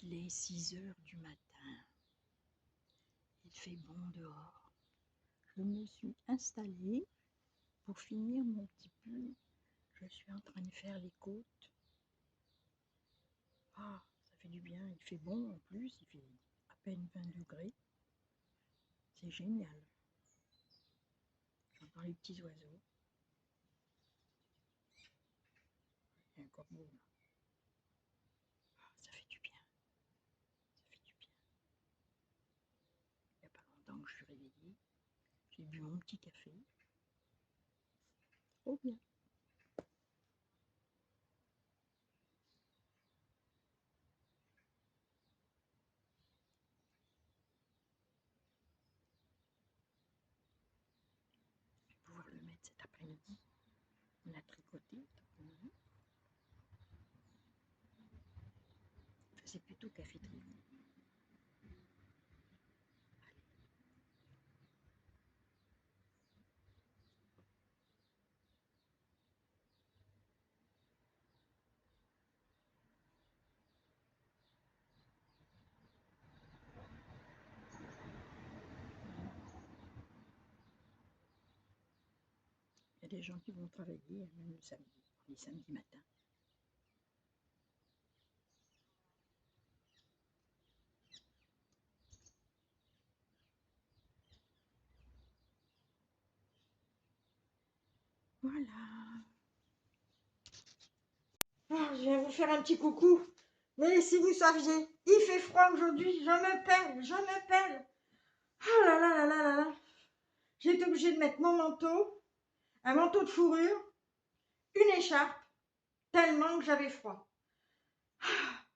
Il est 6 heures du matin. Il fait bon dehors. Je me suis installée pour finir mon petit pull. Je suis en train de faire les côtes. Ah, ça fait du bien. Il fait bon en plus. Il fait à peine 20 degrés. C'est génial. J'entends les petits oiseaux. Il y a un corbeau là. Ah, ça fait du bien. Ça fait du bien. Il n'y a pas longtemps que je suis réveillée. J'ai bu mon petit café. Trop bien. Je vais pouvoir le mettre cet après-midi. On a tricoté cet après-midi. C'est plutôt cafétéria. Il y a des gens qui vont travailler même le samedi, les samedis matins. Voilà. Ah, je viens vous faire un petit coucou. Mais si vous saviez, il fait froid aujourd'hui, je me pèle, je me pèle. Oh là là là là là là. J'ai été obligée de mettre mon manteau, un manteau de fourrure, une écharpe, tellement que j'avais froid. Ah,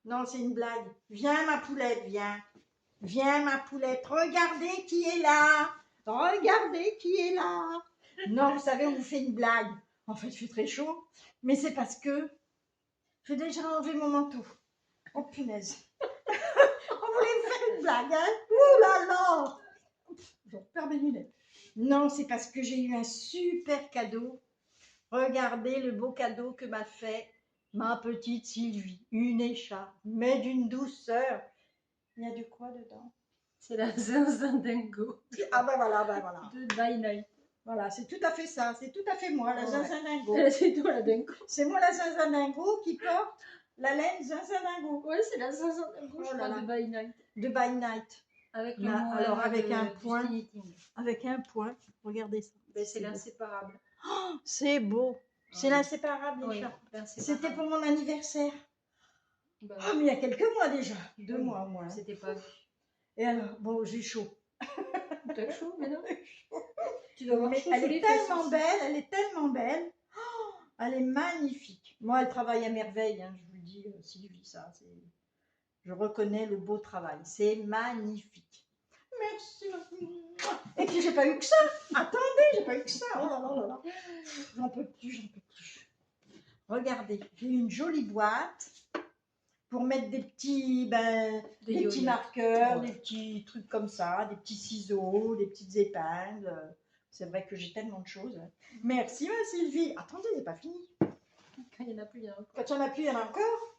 non, c'est une blague. Viens ma poulette, viens. Viens ma poulette, regardez qui est là. Regardez qui est là. Non, vous savez, on vous fait une blague. En fait, il fait très chaud, mais c'est parce que j'ai déjà enlevé mon manteau. Oh punaise. On voulait vous faire une blague, hein. Ouh là là. Je perds mes lunettes. Non, c'est parce que j'ai eu un super cadeau. Regardez le beau cadeau que m'a fait ma petite Sylvie. Une écharpe, mais d'une douceur. Il y a de quoi dedans? C'est la zinzin dingo. Ah ben voilà, ben voilà. De By Night. Voilà, c'est tout à fait ça. C'est tout à fait moi, la Ouais. zinzin dingo. C'est toi la dingo. C'est moi la zinzin dingo qui porte la laine zinzin dingo. Ouais, c'est la zinzin dingo, Oh je là crois, là. de By Night. De By Night. Avec le Là, mot alors, M avec un du point. style knitting. Avec un point. Regardez ça. Ben, c'est beau. l'inséparable. Oh, c'est beau. C'est Ouais. l'inséparable, Oui, l'écharpe. l'inséparable. C'était pour mon anniversaire. Bah, Oh, mais il y a quelques mois déjà. 2 oui, mois au moins. C'était pas vu. Et alors, bon, j'ai chaud. T'as chaud, mais non. Tu dois avoir Mais chaud elle sous les est fesses tellement aussi. belle, elle est tellement belle. Oh, elle est magnifique. Moi, elle travaille à merveille, hein, je vous le dis, Sylvie, ça. Je reconnais le beau travail. C'est magnifique. Merci. Et puis, j'ai pas eu que ça. Attendez, j'ai pas eu que ça. Oh là là là là. J'en peux plus, j'en peux plus. Regardez, j'ai une jolie boîte pour mettre des petits, des petits marqueurs, Ouais. des petits trucs comme ça, des petits ciseaux, des petites épingles. C'est vrai que j'ai tellement de choses. Merci, ma Sylvie. Attendez, c'est pas fini. Quand il y en a plus, il y en a encore. Quand il n'y en a plus, il y en a encore.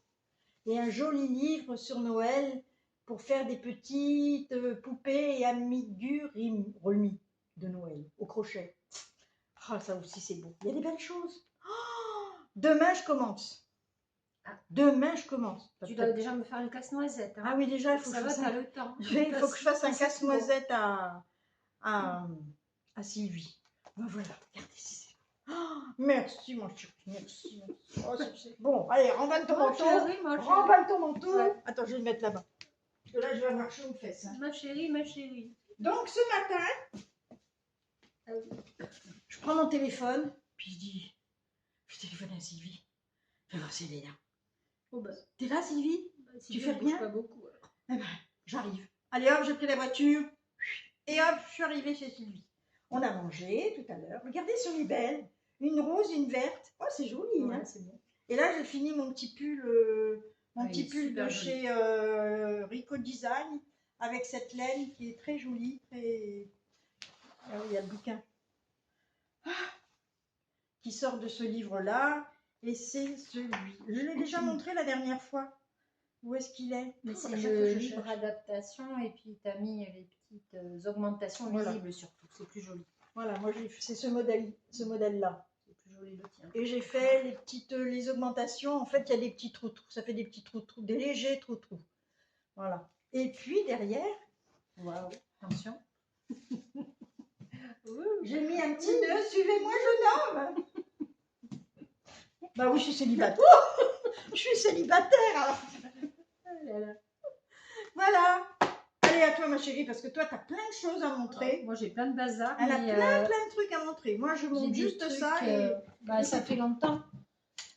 Et un joli livre sur Noël pour faire des petites poupées et amigurumis de Noël au crochet. Ah, ça aussi, c'est beau. Il y a des belles choses. Oh, demain, je commence. Ah. Demain, je commence. Tu dois déjà me faire un casse-noisette. Hein. Ah oui, déjà, il faut Ça que va, je t'as le temps. il faut que je fasse un casse-noisette à Sylvie. Ben voilà, regardez si c'est. Oh, merci, mon chéri, merci. Oh, bon, allez, remballe ton manteau. Remballe ton manteau. Ouais. Attends, je vais le mettre là-bas. Parce que là, je vais avoir chaud aux fesses. Hein. Ma chérie, ma chérie. Donc, ce matin, je prends mon téléphone, puis je téléphone à Sylvie. Fais voir si elle est là. Oh bah, T'es là, Sylvie? si Tu je fais bouge rien? pas beaucoup. Alors. Eh ben, j'arrive. Allez hop, j'ai pris la voiture. Et hop, je suis arrivée chez Sylvie. On a mangé tout à l'heure. Regardez sur les belles. Une rose, une verte. Oh, c'est joli. Ouais, hein. c'est bon. Et là, j'ai fini mon petit pull, Il est de super chez Rico Design avec cette laine qui est très jolie. Très... Ah oui, il y a le bouquin qui sort de ce livre-là. Et c'est celui. Je l'ai déjà montré la dernière fois. Où est-ce qu'il est? Mais À c'est chaque fois, une je libre cherche. adaptation et puis tu as mis les petites augmentations Voilà. visibles surtout. C'est plus joli. Voilà, moi c'est ce modèle-là. C'est plus joli le tien. Et j'ai fait les augmentations. En fait, il y a des petits trous. Ça fait des petits trous, des légers trous. Voilà. Et puis derrière, Waouh, attention. j'ai mis un petit nœud. Suivez-moi, jeune homme. Bah oui, je suis célibataire. Je suis célibataire. Alors. Ah là là. Voilà. Allez, à toi, ma chérie, parce que toi, tu as plein de choses à montrer. Moi j'ai plein de bazar. Elle a mais, plein de trucs à montrer. Moi, je j'ai montre des juste trucs, ça. Et... bah, ça fait longtemps.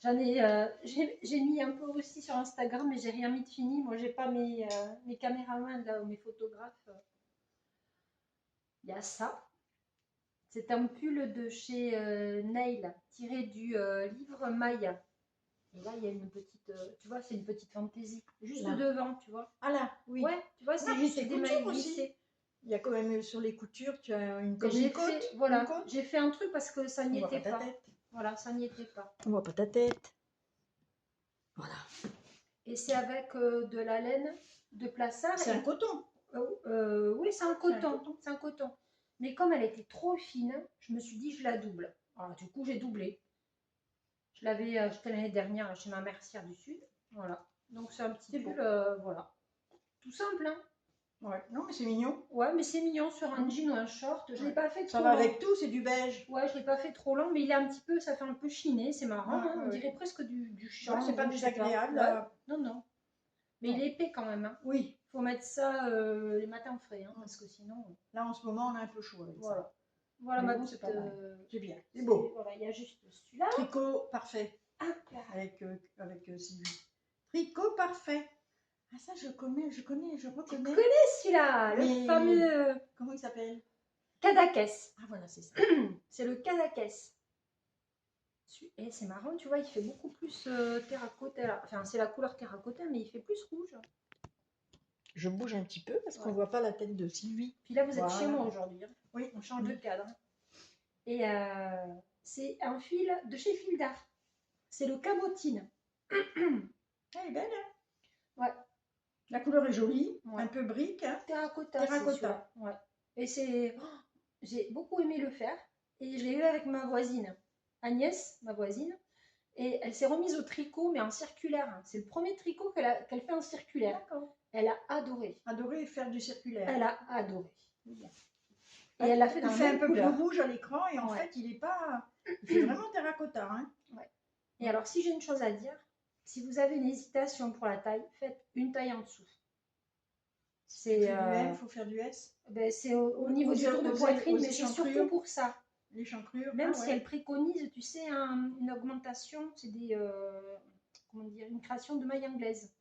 J'ai mis un peu aussi sur Instagram, mais j'ai rien mis de fini. Moi, j'ai pas mes caméramans là ou mes photographes. Il y a ça. C'est un pull de chez Nail, tiré du livre Maya. Et là, il y a une petite, tu vois, c'est une petite fantaisie. Juste Là. devant, tu vois. Ah là, oui. Ouais, tu vois, c'est Ah, juste c'est des couture mailles aussi. glissées. Il y a quand même sur les coutures, tu as une comme J'ai une côte. fait, voilà, Une côte. j'ai fait un truc parce que ça On n'y voit était pas ta pas. tête. Voilà, ça n'y était pas. On voit pas ta tête. Voilà. Et c'est avec de la laine de plaçard. C'est un coton. Oui, c'est un coton. C'est un coton. Mais comme elle était trop fine, je me suis dit je la double. Alors du coup, j'ai doublé. Je l'avais acheté l'année dernière chez ma mercière du Sud. Voilà. Donc c'est un petit pull, voilà. Tout simple, hein. Ouais. Non, mais c'est mignon. Ouais, mais c'est mignon sur un jean ou un short. Je l'ai pas fait Ça trop va long. avec tout, c'est du beige. Ouais, je l'ai pas fait trop long, mais il est un petit peu, ça fait un peu chiné, c'est marrant, Ouais, hein, on ouais. dirait presque du chanvre. Ouais, c'est pas je sais désagréable. Ouais. Non, non. Mais Non. il est épais quand même. Hein. Oui. Faut mettre ça les matins frais, hein, parce que sinon. Là, en ce moment, on a un peu chaud avec Voilà. ça. Voilà Mais ma bon, petite. c'est pas mal. C'est bien. C'est beau. Voilà, il y a juste celui-là. Tricot parfait. Hop là. Avec Sylvie. Tricot parfait. Ah, ça, je reconnais. Tu reconnais. connais celui-là, le Mais- fameux Comment il s'appelle? Kadakes. Ah, voilà, c'est ça. C'est le Kadakes. Et c'est marrant, tu vois, il fait beaucoup plus terracotta. Là. Enfin, c'est la couleur terracotta, mais il fait plus rouge. Je bouge un petit peu parce qu'on voit pas la tête de Sylvie. Puis là, vous êtes Voilà. chez moi aujourd'hui. Hein. Oui. On change de cadre. Et c'est un fil de chez Fil d'Art. C'est le cabotine. Elle est belle, hein? Ouais. La couleur est jolie, Ouais. un peu brique. Hein? Terracotta. Terracotta. C'est celui-là. Ouais. Et c'est... oh, j'ai beaucoup aimé le faire. Et je l'ai eu avec ma voisine, Agnès, ma voisine. Et elle s'est remise au tricot, mais en circulaire. C'est le premier tricot qu'elle fait en circulaire. D'accord. Elle a adoré. Adoré faire du circulaire. Elle a adoré. Et elle l'a fait dans il la fait un même peu couleur. plus rouge à l'écran et en Ouais. fait, il est pas. Il fait vraiment terracotta. Hein? Et alors, si j'ai une chose à dire, si vous avez une hésitation pour la taille, faites une taille en dessous. C'est Il faut faire du S. ben, c'est au niveau du tour de poitrine, mais c'est surtout pour ça. L'échancrure. Même ah, si ouais. elle préconise, tu sais, une augmentation, c'est des, comment dire, une création de maille anglaise.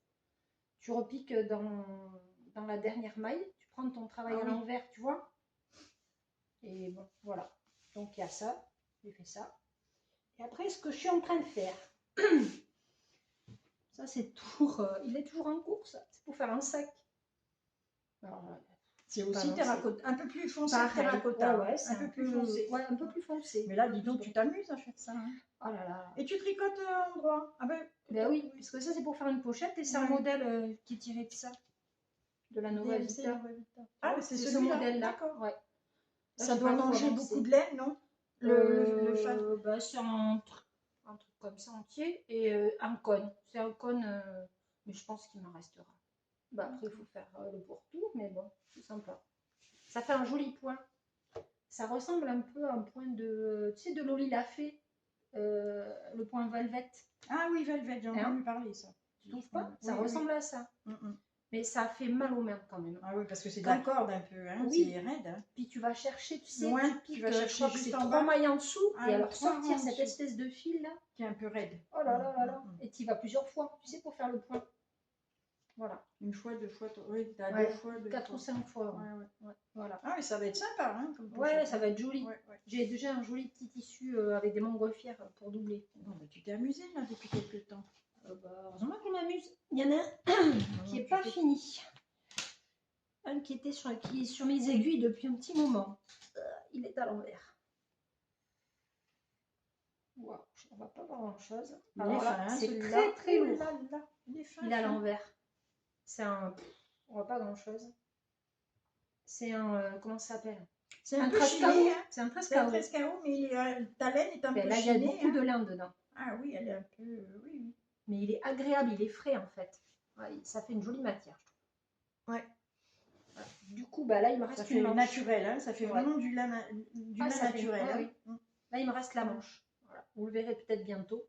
Tu repiques dans la dernière maille, tu prends ton travail Ah à oui. l'envers, tu vois. Et bon, voilà. Donc il y a ça, j'ai fait ça. Et après, ce que je suis en train de faire, ça c'est toujours, il est toujours en cours, ça. C'est pour faire un sac. Alors, C'est pas aussi lancé. terracotta. Un peu plus foncé pareil. que terracotta. Ouais, c'est un peu plus foncé. Ouais, un peu plus foncé. Mais là, dis donc, tu t'amuses à faire ça. Hein? Oh là là. Et tu tricotes en droit. Ah Ben oui, parce que ça c'est pour faire une pochette et c'est un Ouais. modèle qui est tiré de ça, de la Nova DMC, Vita. Nova Vita. Ah, mais c'est ce celui-là. modèle-là. D'accord. Ouais. Là, Ça j'ai doit pas trop manger avancé. beaucoup de laine, non? Le fin. Ben, c'est un truc comme ça entier et un cône. C'est un cône, mais je pense qu'il m'en restera. Bah, après, il faut faire le pourtour, mais bon, c'est sympa. Ça fait un joli point. Ça ressemble un peu à un point de, tu sais, de Loli Lafay, le point Velvet. Ah oui, Velvet, j'ai entendu parler ça. Tu trouves pas? Oui, Ça oui. ressemble à ça. Mais ça fait mal aux mains quand même. Ah oui, parce que c'est de Quand- la corde un peu, hein? Oui. C'est raide. Hein? Puis tu vas chercher, tu sais, Loin, tu tu piques, vas je chercher crois que juste c'est en 3 bas. mailles en dessous, Ah, et alors 3 rangs sortir en cette dessous. espèce de fil là, Qui est un peu raide. oh là là là là, et tu y vas plusieurs fois, tu sais, pour faire le point. Voilà, Une fois, 2 fois, oui, t'as Ouais, 2 fois, 2 4 ou fois. 5 fois. Ouais, ouais. Ouais, voilà. Ah, mais ça va être sympa, hein? Comme Ouais, pochette. ça va être joli. Ouais, ouais. J'ai déjà un joli petit tissu avec des montgolfières pour doubler. Bon, bah, tu t'es amusée là depuis quelques temps. Bah, heureusement que je m'amuse. Il y en a un qui n'est pas fini. Un qui était qui est sur mes aiguilles depuis un petit moment. Il est à l'envers. Wow, on va pas voir grand chose. Il est Alors fin, là, hein, c'est celui-là. très très Oh lourd. là là, il est fin. Il est à fin. l'envers. C'est un... On voit pas grand-chose. C'est un... comment ça s'appelle? C'est un peu Trescao. chiné, hein. C'est un C'est un Trescao. Trescao, mais ta laine est un Ben peu là, il y a chinée. beaucoup de lin dedans. Ah oui, elle est un peu... oui, oui. Mais il est agréable, il est frais en fait. Ouais, ça fait une jolie matière, je trouve. Ouais. Voilà. Du coup, bah là, il me Ça reste fait une manche. naturel, hein. Ça fait Ouais. vraiment du lin Ça fait- naturel. ouais, hein. oui. Là, il me reste la manche. Voilà. Vous le verrez peut-être bientôt.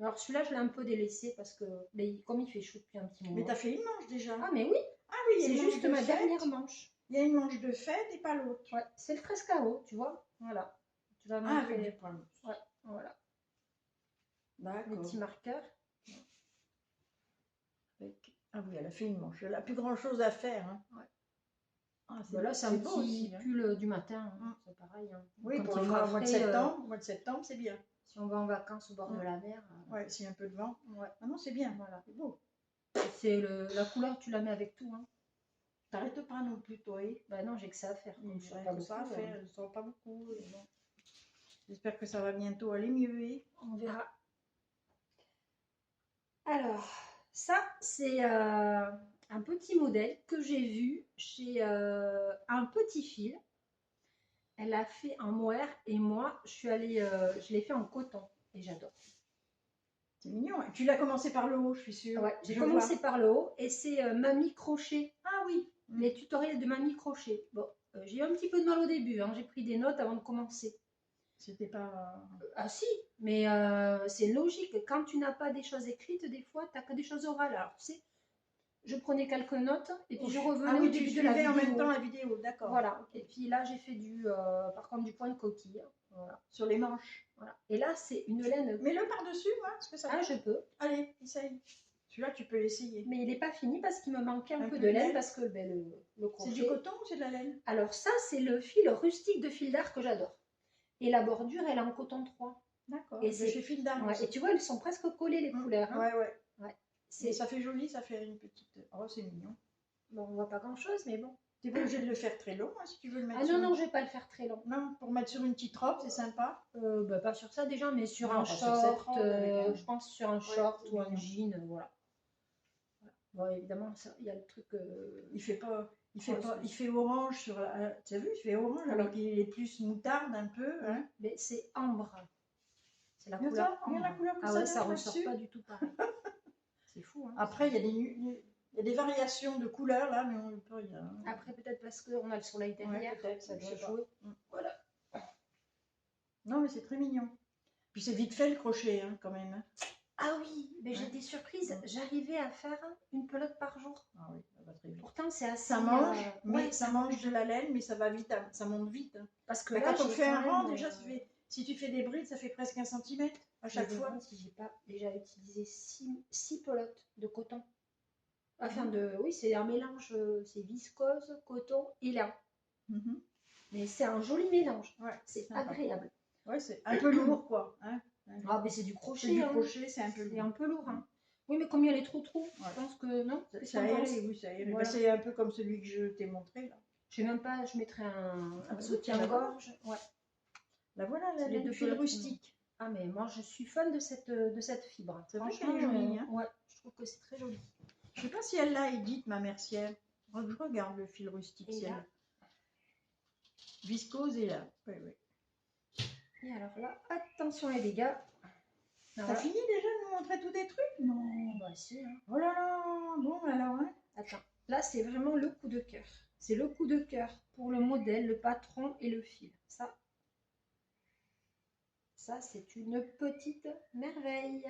Alors celui-là, je l'ai un peu délaissé parce que comme il fait chaud depuis un petit moment. Mais t'as fait une manche déjà. Ah mais oui, Ah oui, il y a c'est une manche juste de ma fête. dernière manche. Il y a une manche de fête et pas l'autre. Ouais, c'est le Trescao, tu vois. Voilà. Tu vas Ah, montrer avec des points. Ouais, voilà. Les D'accord. petits marqueurs. Ah oui, elle a fait une manche. Elle n'a plus grand chose à faire. Hein. Ouais. Ah, Voilà, c'est un beau petit aussi, hein. pull du matin. Hein. C'est pareil. Hein. Oui, Quand pour il le fera mois de frais, septembre. Au mois de septembre, c'est bien. si on va en vacances au bord de la mer. Ouais, s'il y a un peu de vent. Ouais. Ah non, c'est bien. Voilà. C'est beau. C'est la couleur, tu la mets avec tout. Hein. T'arrêtes pas non plus, toi. Bah non, j'ai que ça à faire. Comme je sors Ouais, pas que ça à beaucoup, faire. Je ne sors pas beaucoup. Non. J'espère que ça va bientôt aller mieux. on verra. Alors, ça, c'est un petit modèle que j'ai vu chez un petit fil. Elle a fait en mohair et moi, je l'ai fait en coton et j'adore. C'est mignon. Et tu l'as commencé par le haut, je suis sûre. Ouais, j'ai Je commencé vois. par le haut et c'est Mamie Crochet. Ah oui. Les tutoriels de Mamie Crochet. Bon, j'ai eu un petit peu de mal au début. Hein. J'ai pris des notes avant de commencer. C'était pas... Ah si, mais c'est logique. Quand tu n'as pas des choses écrites, des fois, tu n'as que des choses orales. Alors, tu sais, je prenais quelques notes et puis je revenais Ah oui, au tu début de la suivais vidéo. en même temps la vidéo, d'accord. Voilà. Et puis là, j'ai fait par contre du point de coquille. Voilà. Sur les manches. Voilà. Et là, c'est une laine. Mets-le par-dessus, moi, parce que ça... Ah, je peux. Allez, essaye. Celui-là, tu peux l'essayer. Mais il n'est pas fini parce qu'il me manquait un peu peu de de laine laine. parce que le crochet. C'est du coton ou c'est de la laine? Alors ça, c'est le fil rustique de fil d'art que j'adore. Et la bordure, elle est en coton 3. D'accord. Et Et c'est chez Fil d'Art. ouais, et tu vois, elles sont presque collées les couleurs. Hein. Ouais, ouais. Ouais. Et ça fait joli, ça fait une petite... Oh, c'est mignon. Bon, on voit pas grand-chose, mais bon. T'es pas obligé de le faire très long, hein, si tu veux le mettre Ah sur non, non, une- je vais pas le faire très long. Non, pour mettre sur une petite robe, c'est sympa. Bah, pas sur ça déjà, mais sur Non, un pas sur cette short. robe, avec un- Je pense sur un short ou un mignon. jean, voilà. Bon, évidemment, il y a le truc. Il fait pas... Il fait, Ouais, pas, c'est- il fait orange sur... tu as vu, il fait orange alors qu'il est plus moutarde un peu. Hein. Mais c'est ambre. C'est la Regarde couleur ça, regarde la ambre. couleur que Ah ça ouais, donne ça ressort là-dessus. pas du tout pareil. C'est fou. Hein. Après, il y a des variations de couleurs là, mais on peut rien. Après, peut-être parce qu'on a le soleil derrière, peut-être, ça je doit sais pas. jouer. Voilà. Non, mais c'est très mignon. Puis c'est vite fait le crochet, hein, quand même. Hein. Ah oui, mais Ouais. j'ai des surprises. J'arrivais à faire une pelote par jour. Ah oui, ça va très vite. Pourtant, c'est assez. Ça mange, mais ouais, ça mange de la laine, mais ça va vite, hein, ça monte vite. Hein. Parce que Bah, là, quand on j'ai fait un quand rang, même, déjà, si tu fais des brides, ça fait presque 1 cm à chaque je me fois. demande si j'ai pas déjà utilisé 6 pelotes de coton. Enfin, Mhm. oui, c'est un mélange, c'est viscose, coton et lin. Mhm. Mais c'est un joli mélange. Ouais, C'est sympa. agréable. Ouais, c'est un peu lourd, quoi. Hein. Ah, mais c'est du crochet. C'est du hein. crochet, c'est un peu C'est lourd. un peu lourd. Hein. Oui, mais comme il y a les trous, Ouais. je pense que non. Qu'est-ce Ça que t'en irait, penses oui, ça irait. Voilà. Bah, c'est un peu comme celui que je t'ai montré, là. Je sais même pas, je mettrais un Ah, soutien-gorge. Ouais. Là, voilà, C'est la les laine deux fil pelotes. rustique. Ah, mais moi, je suis fan de cette fibre. C'est vrai Franchement, qu'elle est jolie, hein. ouais, je trouve que c'est très joli. Je sais pas si elle l'a édite, ma mercière. Je regarde le fil rustique. Et Si là. elle... Viscose et là. Oui, oui. Et alors là, attention les dégâts. T'as Voilà. fini déjà de nous montrer tous tes trucs? Non. Bah, si, hein. Oh là là. Bon, alors, hein. Attends, là, c'est vraiment le coup de cœur. C'est le coup de cœur pour le modèle, le patron et le fil. Ça c'est une petite merveille.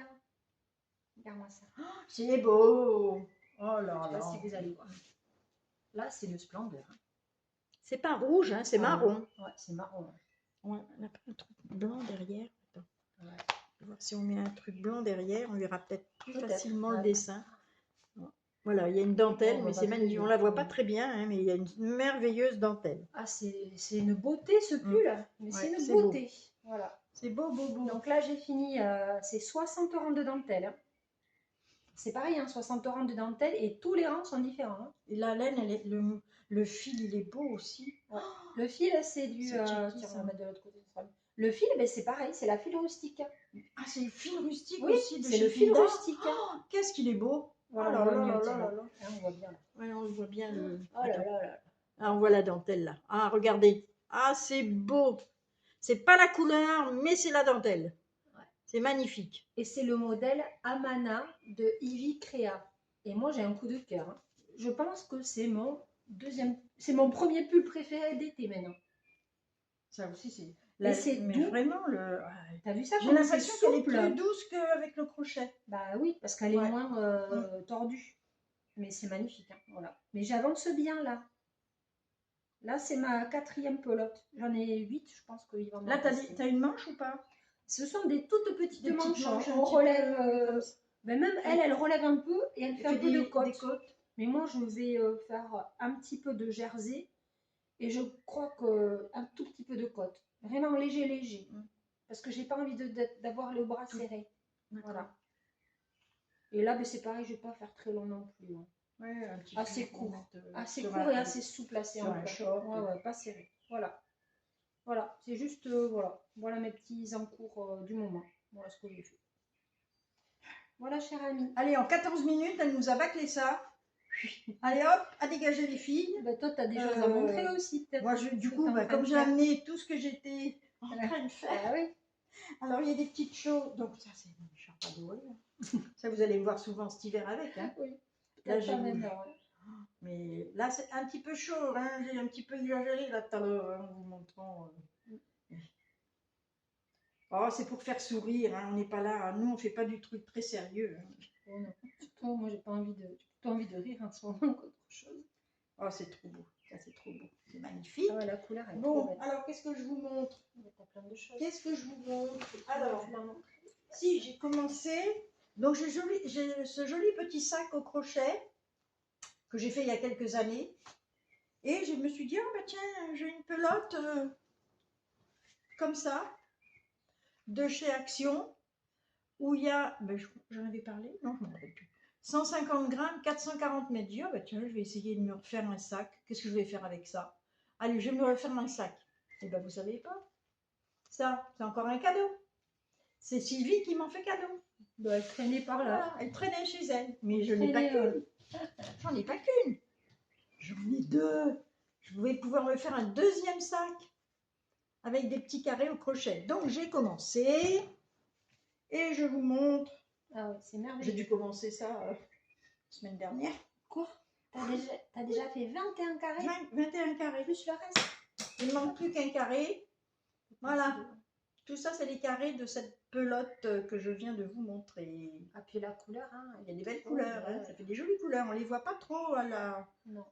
Regarde-moi ça. C'est beau. Oh Je là sais là. pas si vous allez voir. Là, c'est une splendeur. Hein. C'est pas rouge, hein, c'est marron. Ouais, c'est marron. Ouais, on a pas un truc blanc derrière. Attends. Ouais. On va voir si on met un truc blanc derrière, on verra peut-être plus Peut-être, facilement ouais. le dessin. Voilà, il y a une dentelle, On mais va c'est pas magnifique. trouver. On la voit pas très bien, hein, mais il y a une merveilleuse dentelle. Ah, c'est une beauté ce pull. Mais c'est Ouais, une c'est beauté. Voilà. C'est beau, beau, beau. Donc là, j'ai fini. C'est 60 rangs de dentelle. Hein. C'est pareil, hein, 60 rangs de dentelle et tous les rangs sont différents. Hein. Et la laine, le fil, il est beau aussi. Ouais. Le fil, c'est du. C'est Tiens, checky, on ça. va mettre de l'autre côté. Le fil, ben, c'est pareil, c'est la file rustique. Ah, c'est le fil rustique Oui, aussi de c'est chez le fil Fil d'Art. rustique. Oh, qu'est-ce qu'il est beau. Voilà, Oh là on voit là mieux, là tiens. là là. Hein, on voit bien. Là. Ouais, on le voit bien. Oh là Attends. là là. Ah, on voit la dentelle là. Ah, regardez. Ah, c'est beau. C'est pas la couleur, mais c'est la dentelle. Ouais. C'est magnifique. Et c'est le modèle Amana de Ivy Crea. Et moi, j'ai un coup de cœur. Hein. Je pense que c'est mon premier pull préféré d'été maintenant. Ça aussi, c'est. Et c'est mais doux. vraiment, T'as vu ça? j'ai Comme c'est l'impression qu'elle est souple. plus douce qu'avec le crochet. Bah oui, parce qu'elle est Ouais. moins tordue. Mais c'est magnifique. Hein, voilà. Mais j'avance bien là. Là, c'est ma 4e pelote. J'en ai 8, je pense qu'il va m'en Là, rester. t'as une manche ou pas? Ce sont des toutes petites Des petites manches. manches un On petit relève. peu comme ça. Ben même elle relève un peu et elle fait un peu de des côte. côtes. Mais moi, je vais faire un petit peu de jersey et je crois qu'un tout petit peu de côte. Vraiment léger, léger. Parce que j'ai pas envie d'avoir le bras serré. Voilà. Et là, ben, c'est pareil, je vais pas faire très long non plus. Hein. Ouais, un petit Assez peu court. mettre, Assez sur court un- et assez souple, assez sur un ample. short. Ouais, pas serré. Voilà. Voilà, c'est juste, voilà mes petits encours du moment. Voilà ce que j'ai fait. Voilà, chère amie. Allez, en 14 minutes, elle nous a bâclé ça. Allez hop, à dégager les filles. Bah, toi, tu as des choses à montrer aussi, peut-être. Moi, du coup, comme j'ai amené tout ce que j'étais en Voilà. train de faire. Ah oui. Alors, il y a des petites choses. Donc, ça, c'est mon charpin doré. Ça, vous allez me voir souvent cet hiver avec. Hein. Oui. Là, Peut-être j'ai pas maintenant. Ouais. Mais là, c'est un petit peu chaud. Hein. J'ai un petit peu exagéré là tout à l'heure en vous montrant. Oh, c'est pour faire sourire. Hein. On n'est pas là. Nous, on fait pas du truc très sérieux. Hein. Oh non. Surtout, moi, j'ai plutôt envie de rire en ce moment qu'autre chose. Oh, c'est trop beau. Ça, c'est trop beau. C'est magnifique. Ah ouais, la couleur est trop Bon, belle. alors, qu'est-ce que je vous montre? Il y a plein de choses. Qu'est-ce que je vous montre? Alors, Tu l'as montré. si, j'ai commencé. Donc, j'ai ce joli petit sac au crochet que j'ai fait il y a quelques années. Et je me suis dit, oh, bah tiens, j'ai une pelote comme ça, de chez Action, où il y a, ben, j'en avais parlé, non, je ne me rappelle plus, 150 grammes, 440 mètres. Je dis, oh, bah tiens, je vais essayer de me refaire un sac. Qu'est-ce que je vais faire avec ça? Allez, je vais me refaire un sac. Et ben, vous savez pas, ça, c'est encore un cadeau. C'est Sylvie qui m'en fait cadeau. Bah, elle traînait par là. Voilà, elle traînait chez elle. Mais je n'ai pas qu'une. J'en ai pas qu'une. J'en ai deux. Je vais pouvoir me faire un deuxième sac avec des petits carrés au crochet. Donc, j'ai commencé. Et je vous montre. Ah ouais, c'est merveilleux. J'ai dû commencer ça la semaine dernière. Quoi? T'as déjà fait 21 carrés? 21 carrés. Plus le reste? Il ne manque plus qu'un carré. Voilà. Tout ça, c'est les carrés de cette pelote que je viens de vous montrer. Ah, puis la couleur, hein, Il y a des belles couleurs. Hein. Ça fait des jolies couleurs. On ne les voit pas trop à non.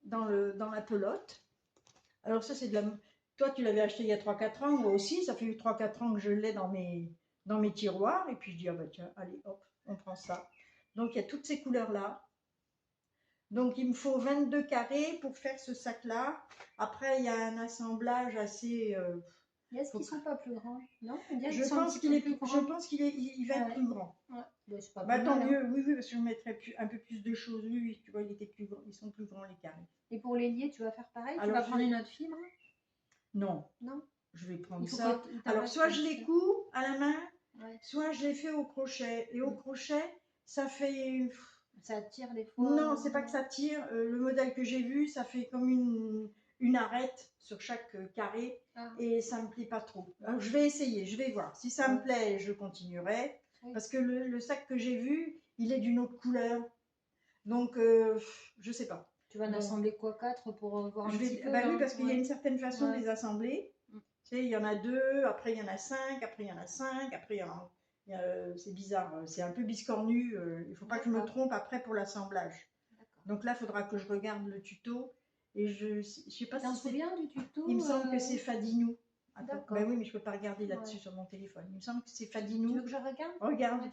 dans la pelote. Alors ça, c'est de la... Toi, tu l'avais acheté il y a 3-4 ans. Moi aussi, ça fait 3-4 ans que je l'ai dans mes tiroirs. Et puis, je dis, ah bah tiens, allez, hop, on prend ça. Donc, il y a toutes ces couleurs-là. Donc, il me faut 22 carrés pour faire ce sac-là. Après, il y a un assemblage assez... Est-ce qu'ils ne sont pas plus grands? Non, je pense qu'il va être plus grand. Ouais. Bah, c'est pas Bah, plus tant mal, mieux, hein. oui, parce que je mettrais un peu plus de choses. Oui, tu vois, ils sont plus grands, les carrés. Et pour les lier, tu vas faire pareil? Alors, tu vas prendre une autre fibre? Non. Non. Je vais prendre Il faut ça. que Alors, soit je les couds à la main, ouais. soit je les fais au crochet. Et au crochet, ça fait... Ça tire des fois? Non, c'est pas que ça tire. Le modèle que j'ai vu, ça fait comme une arête sur chaque carré. Ah. Et ça me plaît pas trop. Alors, je vais essayer, je vais voir. Si ça me plaît, je continuerai. Oui. Parce que le sac que j'ai vu, il est d'une autre couleur. Donc, je sais pas. Tu vas en assembler quoi, 4 pour voir un petit peu? Bah oui, parce qu'il y a une certaine façon de les assembler. Tu sais, il y en a 2, après il y en a 5, après il y en a 5, après il y en a... c'est bizarre, c'est un peu biscornu. Il ne faut pas que je me trompe après pour l'assemblage. Donc là, il faudra que je regarde le tuto. Et je sais pas si c'est bien du tuto. Il me semble que c'est Fadinou. D'accord. Ben oui, mais je ne peux pas regarder là-dessus sur mon téléphone. Il me semble que c'est Fadinou. Tu veux que je regarde?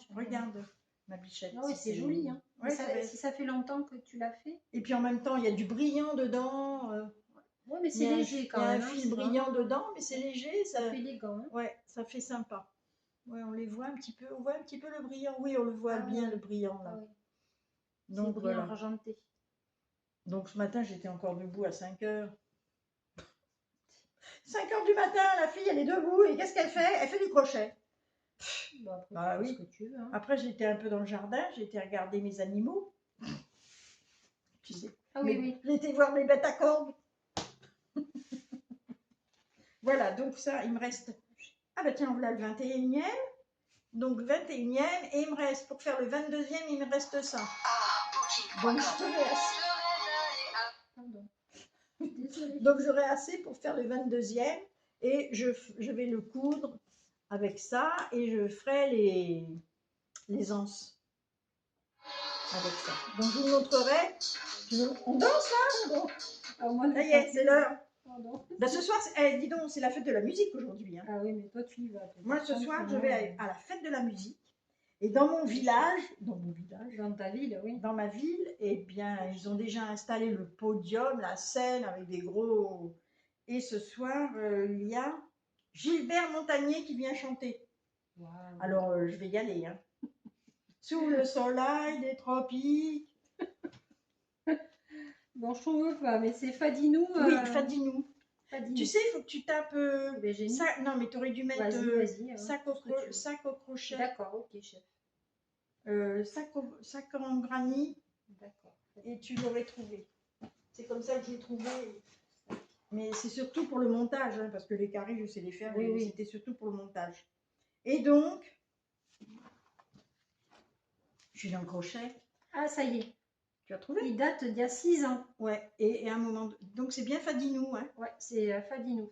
Regarde ma bichette. Oui, c'est joli. Hein. Ouais, si ça fait longtemps que tu l'as fait. Et puis en même temps, il y a du brillant dedans. Oui, mais c'est léger quand même. Il y a un fil brillant dedans, mais c'est léger. Ça fait élégant. Hein. Ouais, ça fait sympa. Ouais, on les voit un petit peu. On voit un petit peu le brillant. Oui, on le voit bien, le brillant là. Oui. Donc brillant argenté. Donc ce matin, j'étais encore debout à 5 heures. 5 heures du matin, la fille, elle est debout. Et qu'est-ce qu'elle fait? Elle fait du crochet. Bah, après, Bah tu fais oui. ce que tu veux. Hein. Après, j'étais un peu dans le jardin, j'ai été regarder mes animaux. Tu sais. Ah oui, oui. J'ai été voir mes bêtes à cordes. Voilà, donc ça, il me reste. Ah bah tiens, voilà le 21e. Donc 21e, et il me reste, pour faire le 22e, il me reste ça. Donc j'aurai assez pour faire le 22e, et je vais le coudre avec ça, et je ferai les anses avec ça. Donc je vous montrerai. On danse là? Ah, moi, Ça y est, c'est l'heure. Pardon. Ben, ce soir, dis donc, c'est la fête de la musique aujourd'hui. Hein. Ah oui, mais toi, tu y vas. Moi, ce soir, je vais à la fête de la musique. Et dans mon village, Dans ta ville, oui. dans ma ville, eh bien, ils ont déjà installé le podium, la scène avec des gros. Et ce soir, il y a Gilbert Montagnier qui vient chanter. Wow. Alors, je vais y aller. Hein. Sous le soleil des tropiques. Bon, je trouve pas, mais c'est Fadinou. Oui, Fadinou. Fadinou. Tu sais, il faut que tu tapes. Ça... Non, mais tu aurais dû mettre vas-y, sac au crochet. D'accord, ok, chef. Sac en granit. D'accord. Et tu l'aurais trouvé. C'est comme ça que j'ai trouvé. Mais c'est surtout pour le montage, hein, parce que les carrés, je sais les faire, mais c'était surtout pour le montage. Et donc, je suis dans le crochet. Ah, ça y est. Tu as trouvé? Il date d'il y a 6 ans. Ouais, et à un moment. Donc, c'est bien Fadinou. Hein. Ouais, c'est Fadinou.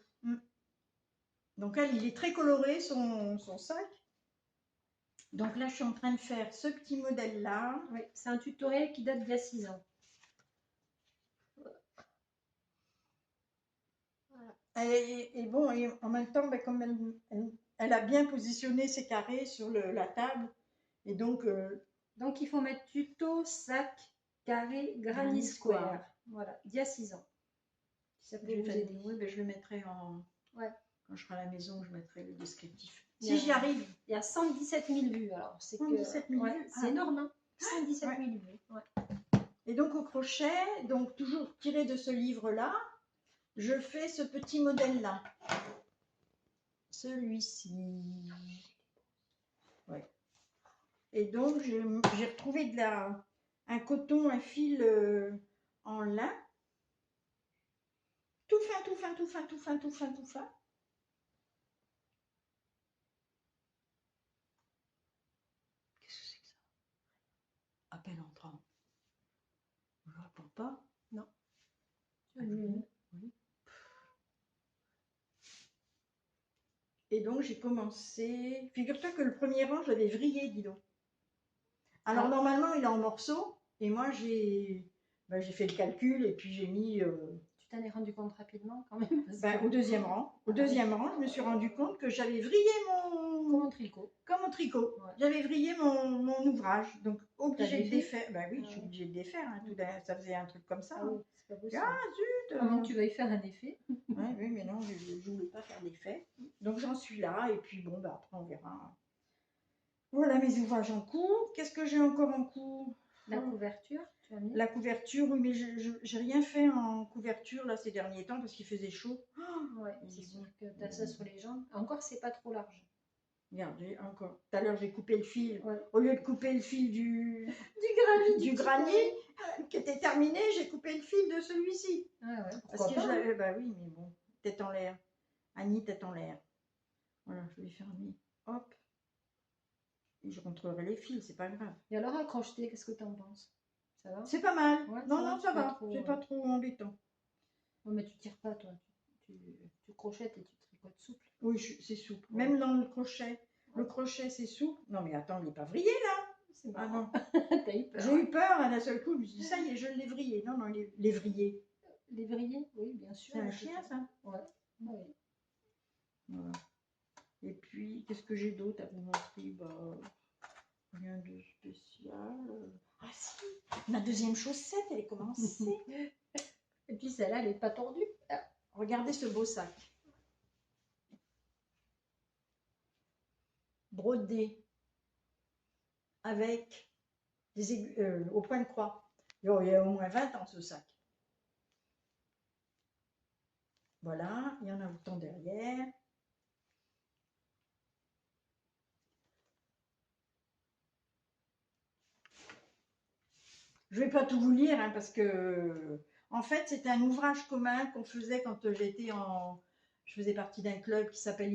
Donc, elle, il est très coloré, son sac. Donc là, je suis en train de faire ce petit modèle-là. Oui, c'est un tutoriel qui date d'il y a 6 ans. Et bon, et en même temps, ben, comme elle a bien positionné ses carrés sur la table, et donc il faut mettre tuto, sac, carré, granny square. Voilà, d'il y a 6 ans. Ça peut vous aider. Oui, ben, je le mettrai en. Ouais. Quand je serai à la maison, je mettrai le descriptif. Si j'y arrive. Il y a 117 000 vues. Alors, c'est 117 000 vues. C'est énorme, hein. 117 000 vues. Ouais. Et donc, au crochet, donc toujours tiré de ce livre-là, je fais ce petit modèle-là. Celui-ci. Ouais. Et donc, j'ai retrouvé un coton, un fil en lin. Tout fin, tout fin, tout fin, tout fin, tout fin, tout fin. Qu'est-ce que c'est que ça? Appel entrant. Je ne réponds pas. Non. Oui. Et donc, j'ai commencé. Figure-toi que le premier rang, je l'avais vrillé, dis donc. Alors, normalement, il est en morceaux. Et moi, j'ai fait le calcul et puis j'ai mis. Tu t'en es rendu compte rapidement quand même Au deuxième rang. Au deuxième rang, je me suis rendu compte que j'avais vrillé Comme un tricot. Comme un tricot. Ouais. J'avais vrillé mon ouvrage. Donc, obligé de défaire. Ben oui, je suis ouais. obligée de défaire. Hein. Ça faisait un truc comme ça. Ah oui, c'est pas possible. Ah zut! Avant que tu vas y faire un effet. Oui, mais non, je ne voulais pas faire d'effet. Donc, j'en suis là. Et puis, bon, après, on verra. Voilà mes ouvrages en cours. Qu'est-ce que j'ai encore en cours? La couverture, tu as mis? La couverture, oui, mais je n'ai rien fait en couverture là ces derniers temps parce qu'il faisait chaud. Ouais, c'est sûr que tu as ça sur les jambes. Encore, c'est pas trop large. Regarde, encore. Tout à l'heure, j'ai coupé le fil. Ouais. Au lieu de couper le fil du granit qui était terminé, j'ai coupé le fil de celui-ci. Ah ouais, parce que je l'avais. Bah oui, mais bon, tête en l'air. Annie, tête en l'air. Voilà, je vais fermer. Hop. Et je rentrerai les fils, c'est pas grave. Et alors, à crocheter, qu'est-ce que tu en penses? Ça va? C'est pas mal. Ouais, non, ça va. trop, c'est pas trop embêtant. Non, mais tu tires pas, toi. Tu crochettes et tu tricotes souple. Oui, c'est souple. Ouais. Même dans le crochet. Ouais. Le crochet, c'est souple. Non, mais attends, il n'est pas vrillé là. C'est marrant. T'as eu peur. J'ai eu peur d'un seul coup. Je me suis dit, ça y est, je l'ai vrillé. Non, les vrillés. Les vrillés, oui, bien sûr. C'est un chien, ça. Ouais. Ouais. Voilà. Et puis, qu'est-ce que j'ai d'autre à vous montrer? Bah, rien de spécial. Ah si, ma deuxième chaussette, elle est commencée. Et puis celle-là, elle n'est pas tordue. Regardez ce beau sac. Brodé avec des aiguilles au point de croix. Il y a au moins 20 ans ce sac. Voilà, il y en a autant derrière. Je vais pas tout vous lire hein, parce que en fait c'était un ouvrage commun qu'on faisait quand je faisais partie d'un club qui s'appelle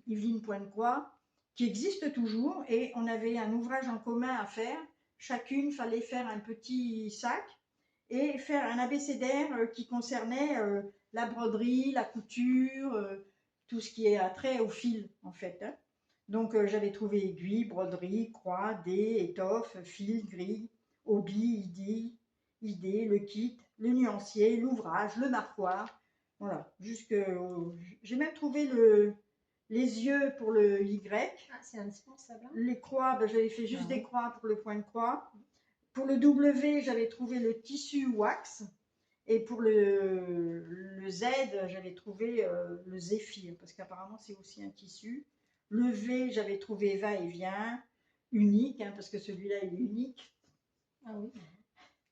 Yveline Pointe-Croix, qui existe toujours, et on avait un ouvrage en commun à faire. Chacune fallait faire un petit sac et faire un abécédaire qui concernait la broderie, la couture, tout ce qui est attrait au fil en fait. Hein. Donc j'avais trouvé aiguille, broderie, croix, dés, étoffe, fil, grille, hobby, idée, le kit, le nuancier, l'ouvrage, le marquoir. Voilà, j'ai même trouvé les yeux pour le Y. Ah, c'est indispensable. Hein. Les croix, ben, j'avais fait juste des croix pour le point de croix. Pour le W, j'avais trouvé le tissu wax. Et pour le Z, j'avais trouvé le zéphyr, parce qu'apparemment c'est aussi un tissu. Le V, j'avais trouvé va-et-vient, unique, hein, parce que celui-là il est unique. Ah oui,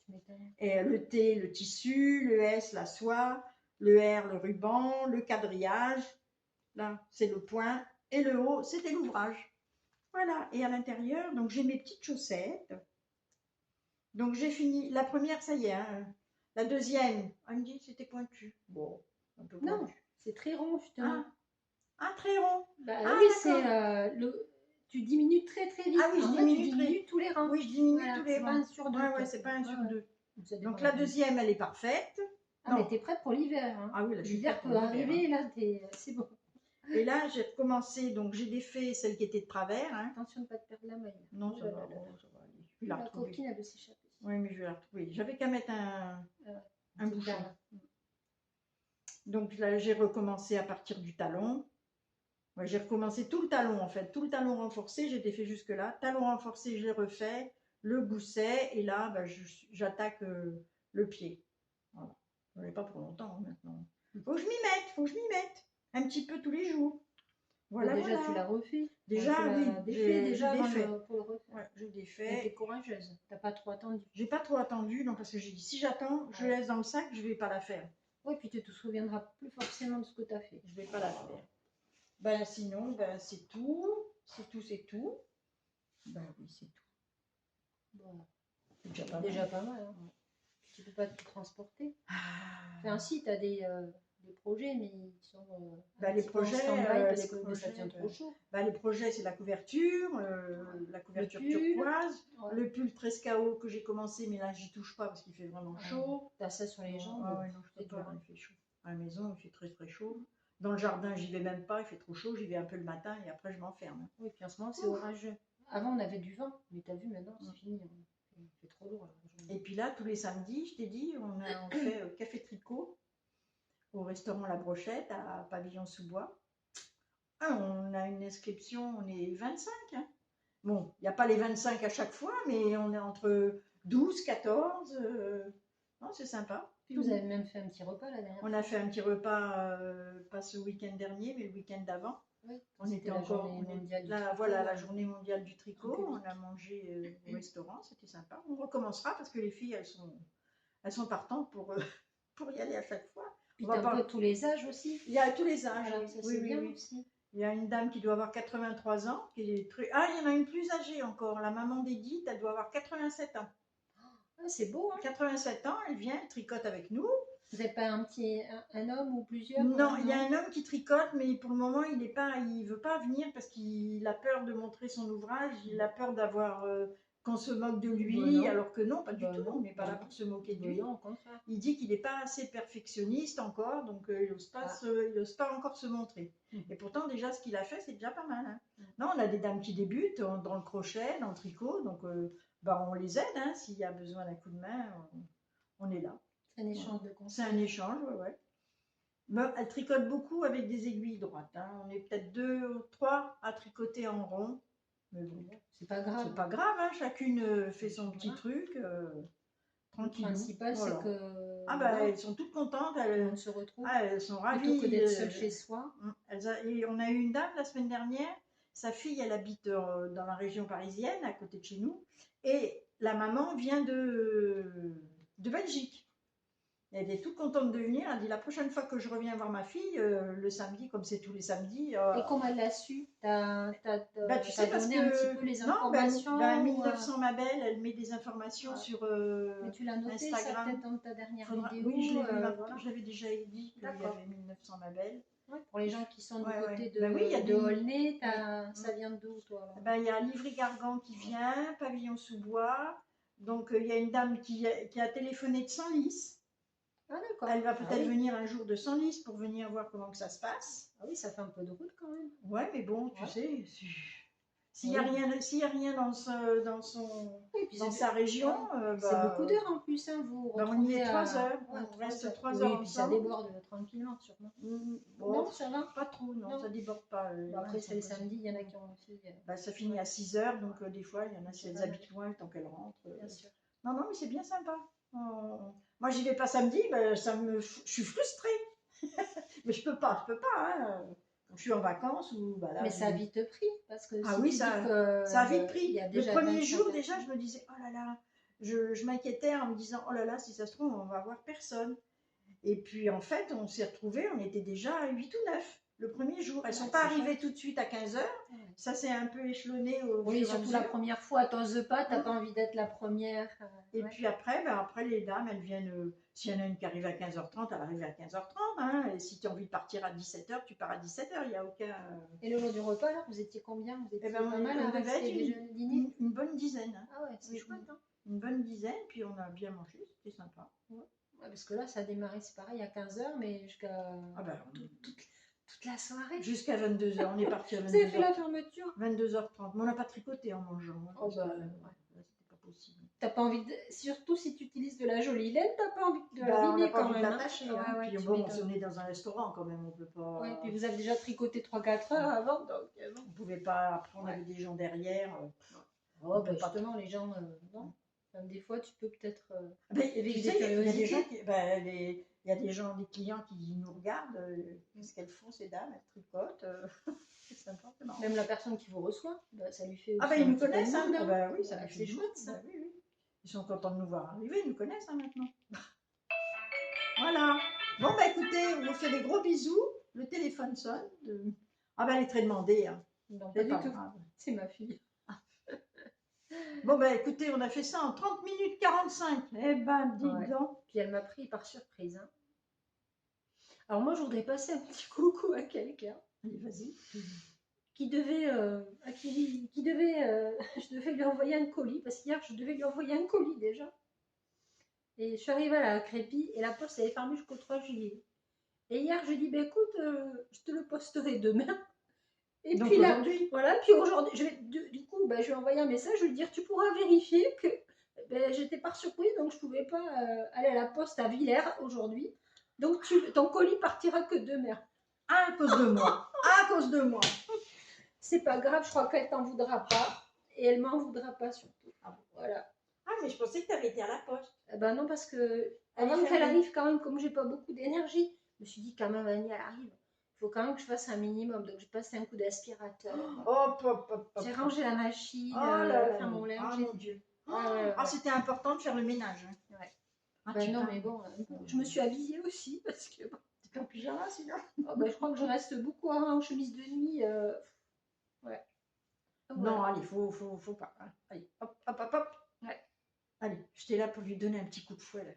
tu m'étonnes. Et le T, le tissu, le S, la soie, le R, le ruban, le quadrillage, là c'est le point, et le O, c'était l'ouvrage. Voilà, et à l'intérieur, donc j'ai mes petites chaussettes. Donc j'ai fini, la première, ça y est, hein. La deuxième, elle me dit que c'était pointu. Bon, un peu pointu. Non, c'est très rond, justement. Ah, très rond. Bah, Ah, oui, d'accord. tu diminues très très vite. Ah oui, En je fait, tu diminue diminues tous les rangs. Oui, je diminue Voilà, tous les c'est pas rangs. un sur deux. Ouais, quoi. c'est pas un sur deux. Ça dépend Donc la de- deuxième, elle est parfaite. Ah, mais t'es prête pour l'hiver. Hein. Ah oui, là, je suis L'hiver prête peut pour l'hiver, arriver, là, c'est bon. Et là, j'ai recommencé, donc j'ai défait celle qui était de travers. Hein. Attention de ne pas te perdre la maille. Non, Oh ça là va, là là bon, là. ça va aller. Je vais la La retrouver. coquine, elle veut s'échapper. Oui, mais je vais la retrouver. J'avais qu'à mettre un bouchon. Perle. Donc là, j'ai recommencé à partir du talon. Ouais, j'ai recommencé tout le talon en fait, tout le talon renforcé, j'ai défait jusque là. Talon renforcé, j'ai refait, le gousset, et là, bah, j'attaque le pied. Voilà. Je n'en ai pas pour longtemps hein, maintenant. Faut que je m'y mette, un petit peu tous les jours. Voilà, déjà, voilà. tu l'as refait. Déjà, tu l'as oui, défait déjà j'ai avant défait. pour le refaire. Ouais, j'ai Elle défait. était courageuse. T'as pas trop attendu. J'ai pas trop attendu, non, parce que j'ai dit si j'attends, je laisse dans le sac, je vais pas la faire. Oui, puis tu te souviendras plus forcément de ce que tu as fait. Je vais pas la faire. Ben sinon, ben c'est tout. C'est tout. Ben oui, c'est tout. Bon, C'est déjà pas mal. Hein. Tu peux pas tout transporter. Enfin, si, tu as des projets, mais ils sont. Ben, les projets, parce que ça tient trop chaud. Ben, les projets, c'est la couverture turquoise, le pull Trescao que j'ai commencé, mais là, j'y touche pas parce qu'il fait vraiment chaud. Tu as ça sur les jambes. Ah ouais, non, je peux pas, il fait chaud. À la maison, il fait très très chaud. Dans le jardin, j'y vais même pas, il fait trop chaud, j'y vais un peu le matin et après je m'enferme. Oui, puis en ce moment, c'est orageux. Avant, on avait du vent, mais tu as vu, maintenant, c'est fini. Il fait trop lourd. Et puis là, tous les samedis, je t'ai dit, on fait café tricot au restaurant La Brochette à Pavillon-sous-Bois. On a une inscription, on est 25. Hein. Bon, il n'y a pas les 25 à chaque fois, mais on est entre 12, 14. Non, c'est sympa. Puis vous avez même fait un petit repas la dernière fois. On a fait un petit repas, pas ce week-end dernier, mais le week-end d'avant. Oui, On était encore la journée mondiale du tricot. On a mangé au restaurant, c'était sympa. On recommencera parce que les filles, elles sont partantes pour y aller à chaque fois. Puis t'as un peu tous les âges aussi. Il y a tous les âges. Voilà, ça, oui, bien oui. aussi. Il y a une dame qui doit avoir 83 ans. Ah, il y en a une plus âgée encore. La maman d'Edith, elle doit avoir 87 ans. Ah, c'est beau, hein. 87 ans, elle vient, elle tricote avec nous. Vous n'avez pas un homme ou plusieurs? Non, il y a un homme qui tricote, mais pour le moment, il veut pas venir parce qu'il a peur de montrer son ouvrage, il a peur d'avoir qu'on se moque de lui, alors que non, pas du tout, on n'est pas là pour se moquer de lui. Non, au contraire. Il dit qu'il n'est pas assez perfectionniste encore, donc il n'ose pas encore se montrer. Et pourtant, déjà, ce qu'il a fait, c'est déjà pas mal. Hein. Non, on a des dames qui débutent dans le crochet, dans le tricot, donc on les aide, hein, s'il y a besoin d'un coup de main, on est là. C'est un échange de conseils. C'est un échange, ouais. Mais elle tricote beaucoup avec des aiguilles droites. Hein. On est peut-être 2 ou 3 à tricoter en rond. Mais bon, c'est pas grave. C'est pas grave, hein. Chacune fait son petit truc. Tranquille. Le principal, c'est que. Ah bah, elles sont toutes contentes. On se retrouve. Elles sont ravies. Plutôt que d'être seule chez soi. Et on a eu une dame la semaine dernière. Sa fille, elle habite dans la région parisienne, à côté de chez nous. Et la maman vient de Belgique. Elle est toute contente de venir. Elle dit la prochaine fois que je reviens voir ma fille, le samedi, comme c'est tous les samedis. Et comment elle l'a su? T'as Bah, tu sais, parce donné un petit peu que. les Non, informations ben, ou, 1900 ma belle, elle met des informations ouais. sur Mais tu l'as noté ça Instagram. peut-être dans ta dernière vidéo? Oui, je l'ai vu, Voilà. je l'avais déjà dit qu'il y D'accord. avait 1900 ma belle. Ouais, pour les gens qui sont du Ouais, côté ouais. de, Ben oui, il y a de des- Aulnay, ça vient d'où toi là? Ben, il y a Livry-Gargan qui vient, Pavillon-sous-Bois. Donc, il y a une dame qui a téléphoné de Senlis. Ah d'accord. Elle va Ah peut-être oui. venir un jour de Senlis pour venir voir comment que ça se passe. Ah oui, ça fait un peu de route quand même. Ouais, mais bon, tu Ouais. sais, s'il n'y a Oui. rien dans son, Oui, puis dans c'est sa région, c'est beaucoup d'heures en plus, hein, vous ben, on y est retrouvez 3 heures. ouais, On reste 3 heures. 3 Oui, heures et puis ça ensemble. déborde tranquillement sûrement. Bon, Non, ça va. pas trop, non, Non. ça déborde pas. Bon, après c'est les samedis, il y en a qui ont aussi. Ben, ça finit à 6 heures, donc des fois, il y en a, si C'est elles pas mal. habitent loin, le temps qu'elles rentrent. Bien sûr. Non, non, mais c'est bien sympa. Moi, j'y vais pas samedi, ben, je suis frustrée. Mais je peux pas, hein. Quand je suis en vacances ou bah là, Mais ça a vite pris parce que Ah si oui, tu ça, dis que ça a vite il pris. y a Le déjà premier 25 jour, déjà, personnes. je me disais, oh là là, je m'inquiétais en me disant, oh là là, si ça se trouve, on va voir personne. Et puis, en fait, on s'est retrouvés, on était déjà à 8 ou 9 le premier jour. Elles ne sont Ouais, pas c'est arrivées chouette. tout de suite à 15 heures. Ouais. Ça s'est un peu échelonné au Oui, fur et à surtout la mesure. première fois, t'oses pas, t'as pas envie d'être la première. Et Ouais. puis après, les dames, elles viennent. S'il y en a une qui arrive à 15h30, elle arrive à 15h30. Hein, et si tu as envie de partir à 17h, tu pars à 17h. Il n'y a aucun. Et le jour du repas, alors, vous étiez combien? Vous étiez Eh ben, pas mal à on devait rester être déjeuner, dîner? une bonne dizaine. Hein. Ah ouais, c'est Oui, chouette, hein? une bonne dizaine, puis on a bien mangé, c'était sympa. Ouais. Ouais, parce que là, ça a démarré, c'est pareil, à 15h, mais jusqu'à Ah ben, toute la soirée. jusqu'à 22h, on est parti à Vous avez fait 22h. la fermeture? 22h30, mais on n'a pas tricoté en mangeant. Hein, Oh bah, là, ouais. c'était pas possible. T'as pas envie de... Surtout si tu utilises de la jolie laine, t'as pas envie de On l'abîmer n'a pas quand envie de même. Hein. l'attacher. Ouais, Hein. ouais, Puis tu bon, m'étonnes. on est dans un restaurant quand même, on peut pas. Ouais, puis vous avez déjà tricoté 3-4 heures avant, donc bon. On pouvait pas. Après, on Ouais. avait des gens derrière. Oh, bah, peut pas justement, les gens, non. Enfin, des fois, tu peux peut-être Mais, éveiller tu des sais, il y a des curiosités. gens qui, il y a des gens, des clients qui nous regardent. Qu'est-ce qu'elles font ces dames? Elles tricotent. C'est sympa, c'est marrant. Même la personne qui vous reçoit, bah, ça lui fait aussi Ah ben un ils nous petit peu de connaissent, hein. monde, Ah ben oui, ça Bah, lui fait c'est du chouette, monde. ça. Ben oui, oui. Ils sont contents de nous voir arriver, ils nous connaissent hein, maintenant. Voilà. Bon ben écoutez, on vous fait des gros bisous. Le téléphone sonne. Ah ben elle est très demandée. Hein. Non, pas C'est du pas tout. grave. C'est ma fille. Bon ben écoutez, on a fait ça en 30 minutes 45. Eh ben dis Ouais. donc. Puis elle m'a pris par surprise. Hein. Alors moi, je voudrais passer un petit coucou à quelqu'un Allez, vas-y. qui devait, je devais lui envoyer un colis, parce qu'hier, je devais lui envoyer un colis déjà. Et je suis arrivée à la Crépy et la poste elle est fermée jusqu'au 3 juillet. Et hier, je lui ai dit, bah, écoute, je te le posterai demain. Et Donc puis là, aujourd'hui. voilà, puis aujourd'hui, du coup, bah, je lui ai envoyé un message, je vais lui dire, tu pourras vérifier que j'étais pas surprise, donc je pouvais pas aller à la poste à Villers aujourd'hui. Donc ton colis partira que demain. À cause de moi. À cause de moi. C'est pas grave, je crois qu'elle t'en voudra pas. Et elle m'en voudra pas surtout. Voilà. Ah mais je pensais que tu avais été à la poste. Eh ben non, parce que Elle est avant qu'elle fermée. arrive, quand même, comme j'ai pas beaucoup d'énergie, je me suis dit, quand même, Annie, elle arrive. Il faut quand même que je fasse un minimum. Donc, j'ai passé un coup d'aspirateur. Hop, hop, hop, hop. J'ai rangé la machine, Oh là là. faire mon linge. Ah mon Dieu. Ouais. Ah c'était important de faire le ménage. Hein. Ouais. Ah, Ben tu non, parles. mais bon, je me suis habillée aussi parce que bon, T'es en pyjama sinon. oh, ben, je crois que je reste beaucoup en chemise de nuit. Ouais. Donc, Non, voilà. allez, faut pas. Hein. Allez, hop, hop, hop, hop. Ouais. Allez, j'étais là pour lui donner un petit coup de fouet. Là.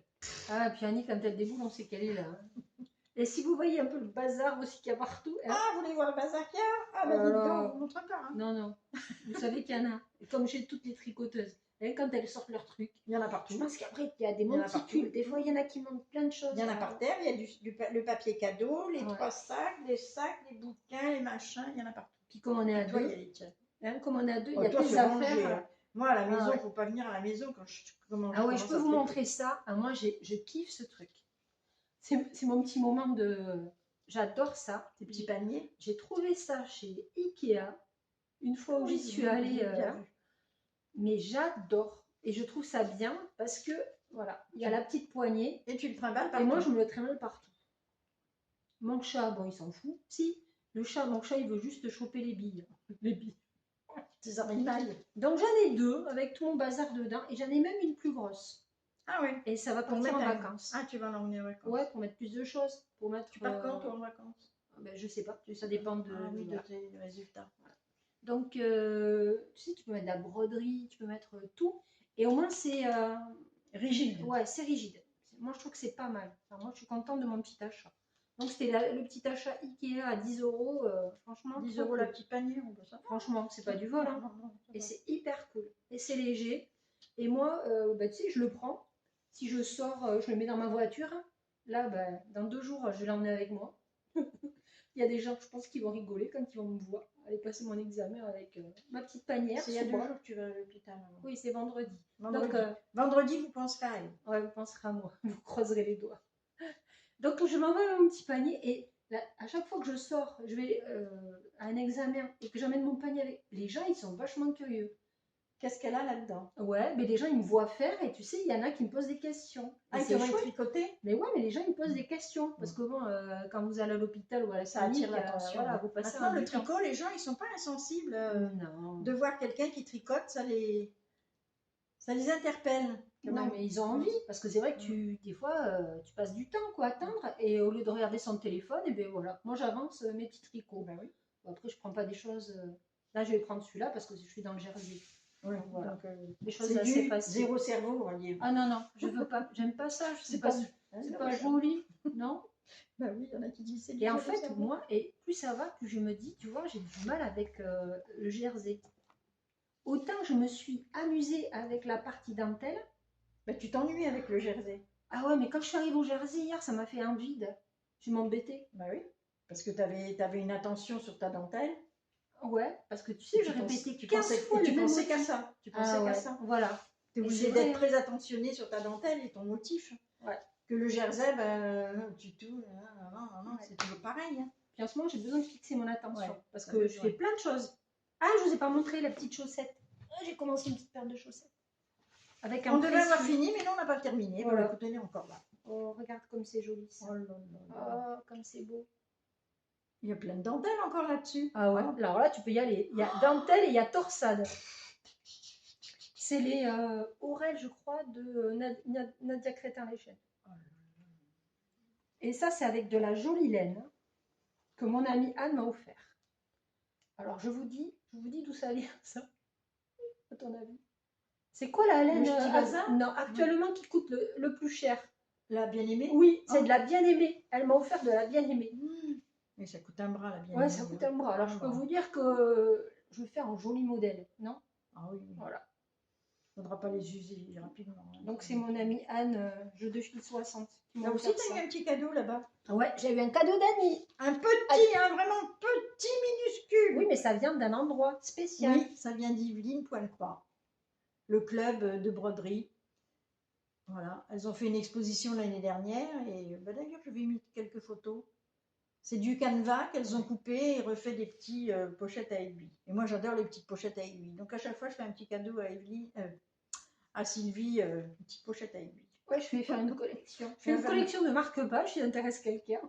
Ah, puis Annie, quand elle déboule, on sait qu'elle est là. Hein. Et si vous voyez un peu le bazar aussi qu'il y a partout. Hein, Ah, vous voulez voir le bazar qu'il y a? Ah, bah dis donc, on vous montre pas. Hein. non, non. Vous savez qu'il y en a. Et comme chez toutes les tricoteuses. Et quand elles sortent leurs trucs. Il y en a partout. Je pense qu'après, il y a des Il y en a monticules. partout. Des fois, il y en a qui montent plein de choses. Il y en a par terre, il y a le papier cadeau, les Ouais. 3 sacs, les sacs, les bouquins, les machins, il y en a partout. Puis comme on est à Toi, il y deux, a les tiens. hein, comme on est à deux, il Oh, y a toi, tes c'est affaires. rangé, hein. Moi, à la maison, il ouais. ne faut pas venir à la maison quand je commence. Ah ouais, je peux vous montrer ça. Ah, moi, je kiffe ce truc. C'est mon petit moment de... J'adore ça. Tes petits paniers. J'ai trouvé ça chez Ikea, une fois où j'y suis allée. Bien vu. Mais j'adore. Et je trouve ça bien parce que, voilà, il y a la petite poignée. Et tu le trimbales Et partout. moi, je me le trimballe partout. Mon chat, bon, il s'en fout. Si, mon chat, il veut juste choper les billes. Les billes. Tes orignales. Donc, j'en ai deux avec tout mon bazar dedans. Et j'en ai même une plus grosse. Ah ouais. Et ça va Pour partir en mettre un- vacances. Ah, tu vas l'emmener en vacances. Ouais, pour mettre plus de choses. Pour mettre, Tu pars quand, toi, en vacances? ben, je sais pas, ça dépend de, Ah oui, de voilà. tes résultats. Donc, tu sais, tu peux mettre de la broderie, tu peux mettre tout. Et au moins, c'est Rigide. ouais, c'est rigide. Moi, je trouve que c'est pas mal. Enfin, moi, je suis contente de mon petit achat. Donc, c'était le petit achat Ikea à 10 euros. Franchement, 10 trop euros la cool. petite panier, on peut ça. Franchement, c'est pas du vol. Hein. Non, non, ça Et va. c'est hyper cool. Et c'est léger. Et moi, bah, tu sais, je le prends. Si je sors, je le mets dans ma voiture. Là, bah, dans 2 jours, je vais l'emmener avec moi. Il y a des gens, je pense, qui vont rigoler quand ils vont me voir aller passer mon examen avec ma petite panière. C'est il y a sous 2 bras. jours que tu vas à l'hôpital. alors. Oui, c'est vendredi. Vendredi. Donc, Vendredi, vous penserez à elle. ouais, vous penserez à moi. Vous croiserez les doigts. Donc, je m'envoie mon petit panier et là, à chaque fois que je sors, je vais à un examen et que j'emmène mon panier avec, les gens, ils sont vachement curieux. Qu'est-ce qu'elle a là-dedans? Ouais, mais les gens, ils me voient faire et tu sais, il y en a qui me posent des questions. Ah, Et ils te c'est voient chouette. tricoter? Mais ouais, mais les gens, ils me posent des questions. Parce que bon, quand vous allez à l'hôpital ou à la Ça attire clinique, l'attention. voilà, vous passez Maintenant, un le bout de temps. tricot, les gens, ils sont pas insensibles. Non. De voir quelqu'un qui tricote, ça les interpelle. quand Non, même. mais ils ont envie. Parce que c'est vrai que des fois, tu passes du temps quoi, à attendre. Et au lieu de regarder son téléphone, et bien voilà, moi j'avance mes petits tricots. Ben oui. Bon, après, je prends pas des choses. Là, je vais prendre celui-là parce que je suis dans le Jersey. Ouais, Voilà. donc, Des choses c'est assez du faciles. zéro cerveau, on va dire. Ah non, non, je veux pas. J'aime pas ça. C'est C'est pas, pas, hein, c'est non, pas mais- joli. Non. Bah oui, il y en a qui disent c'est du Et en zéro fait, cerveau. moi, et plus ça va, plus je me dis, tu vois, j'ai du mal avec le jersey. Autant je me suis amusée avec la partie dentelle. Bah, tu t'ennuies avec le jersey. Ah ouais, mais quand je suis arrivée au jersey hier, ça m'a fait un vide. Je m'embêtais. Bah oui, parce que tu avais une attention sur ta dentelle. Ouais, parce que tu sais, je Tu penses- répétais tu 15 pensais, fois et tu le même pensais motif. qu'à ça. Tu pensais Ah qu'à ouais, ça. voilà. Tu es Et obligé c'est d'être vrai, très attentionné sur ta dentelle et ton motif. Ouais. Que le jersey, ben, tu tout. Non, Ouais. c'est toujours pareil. Hein. Puis en ce moment, j'ai besoin de fixer mon attention. Ouais, Parce t'as que je besoin. fais plein de choses. Ah, je vous ai pas montré la petite chaussette. Ah, j'ai commencé une petite paire de chaussettes. Avec un On devait avoir précieux. fini, mais non, on n'a pas terminé. Voilà. Bon, écoute, elle est encore là. Oh, regarde comme c'est joli ça. Oh là là là. Oh, comme c'est beau. Il y a plein de dentelles encore là-dessus. Ah ouais, alors là, tu peux y aller. Il y a dentelle et il y a torsade. C'est les Aurel, je crois, de Nadia Crétin-Léchelle. Oh là là. Et ça, c'est avec de la jolie laine que mon amie Anne m'a offert. Alors, je vous dis d'où ça vient, ça, à ton avis. C'est quoi la laine Stivasa non, actuellement qui coûte le plus cher? La bien-aimée. Oui, c'est Oh. de la bien-aimée. Elle m'a offert de la bien-aimée. Mais ça coûte un bras, la bien-aimée. Ouais, ça coûte un bras. Alors, je peux vous dire que je vais faire un joli modèle, non? Ah oui, Voilà. il ne faudra pas les user rapidement. Hein. Donc, c'est mon amie Anne, jeu de fil 60. qui m'a Là aussi, offert tu as ça. eu un petit cadeau là-bas. Ouais, j'ai eu un cadeau d'Annie. Un petit, un vraiment petit minuscule. Oui, mais ça vient d'un endroit spécial. Oui, ça vient d'Yveline Pointe-Croix, le club de broderie. Voilà, elles ont fait une exposition l'année dernière et bah, d'ailleurs je vais mettre quelques photos. C'est du canevas qu'elles ont coupé et refait des petits pochettes à aiguilles. Et moi j'adore les petites pochettes à aiguilles. Donc à chaque fois je fais un petit cadeau à Evelyne, à Sylvie, une petite pochette à aiguilles. Ouais, je vais faire une collection. Je fais Je vais une faire collection de marque-pages si ça intéresse quelqu'un.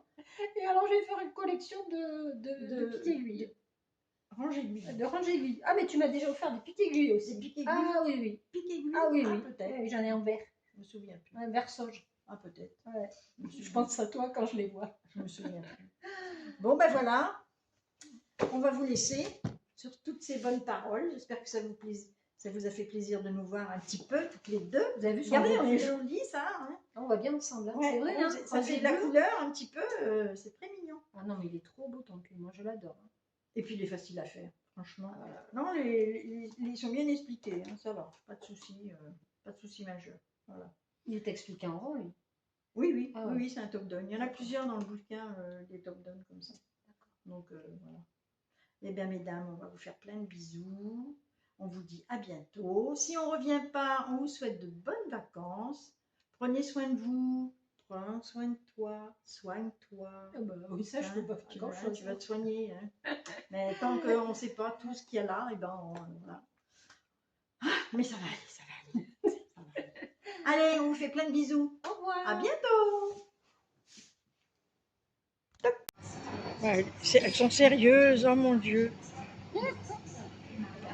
Et alors, je vais faire une collection de piques aiguilles. Range aiguille. De range aiguilles. Ah, mais tu m'as déjà offert des piques aiguilles aussi. Des piques aiguilles. Ah, oui, oui. Pique aiguille. Ah, oui, oui. Peut-être. Oui, j'en ai en vert. Je me souviens plus. Un vert sauge. Ah peut-être. Ouais. Je me Je souviens pense à toi quand je les vois. Je me souviens plus. Bon, ben voilà. On va vous laisser sur toutes ces bonnes paroles. J'espère que ça vous a fait plaisir de nous voir un petit peu, toutes les deux. Vous avez vu son Regardez, beau on est pull. jolies, ça. Hein. On va bien ensemble. Hein. Ouais, C'est vrai, hein. ça fait de la couleur un petit peu. C'est très mignon. Ah non, mais il est trop beau ton pull. Moi, je l'adore. Hein. Et puis, il est facile à faire, franchement. Voilà. Non, ils sont bien expliqués. Hein, ça va. Pas de souci majeur. Voilà. Il est expliqué en rond, lui. Oui, oui, Ah oui, ouais. oui, c'est un top down. Il y en a plusieurs dans le bouquin, des top down comme ça. Donc, voilà. Eh bien, mesdames, on va vous faire plein de bisous. On vous dit à bientôt. Si on ne revient pas, on vous souhaite de bonnes vacances. Prenez soin de vous. Prends soin de toi. Soigne-toi. Ah bah, oui, ça, je peux pas faire grand-chose. Tu vas te soigner. Hein. Mais tant qu'on ne sait pas tout ce qu'il y a là, eh ben, voilà. Ah, mais ça va aller, ça va aller. Ça va aller. Allez, on vous fait plein de bisous. Au revoir. À bientôt. Ouais, elles sont sérieuses, oh mon Dieu.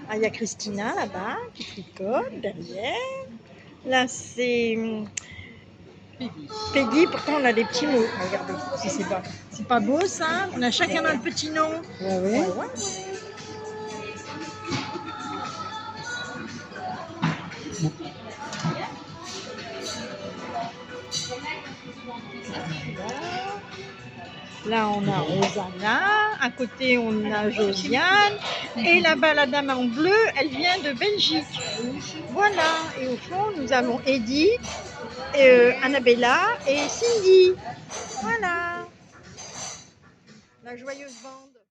Ah, il y a Christina là-bas qui tricote derrière. Là, c'est Peggy. Pourtant, on a des petits mots. Regardez, si c'est pas beau, ça. On a chacun notre petit nom. Ouais. Ouais. Là, on a Rosanna, à côté, on a Josiane, et là-bas, la dame en bleu, elle vient de Belgique. Voilà, et au fond, nous avons Edith, Annabella et Cindy. Voilà, la joyeuse bande.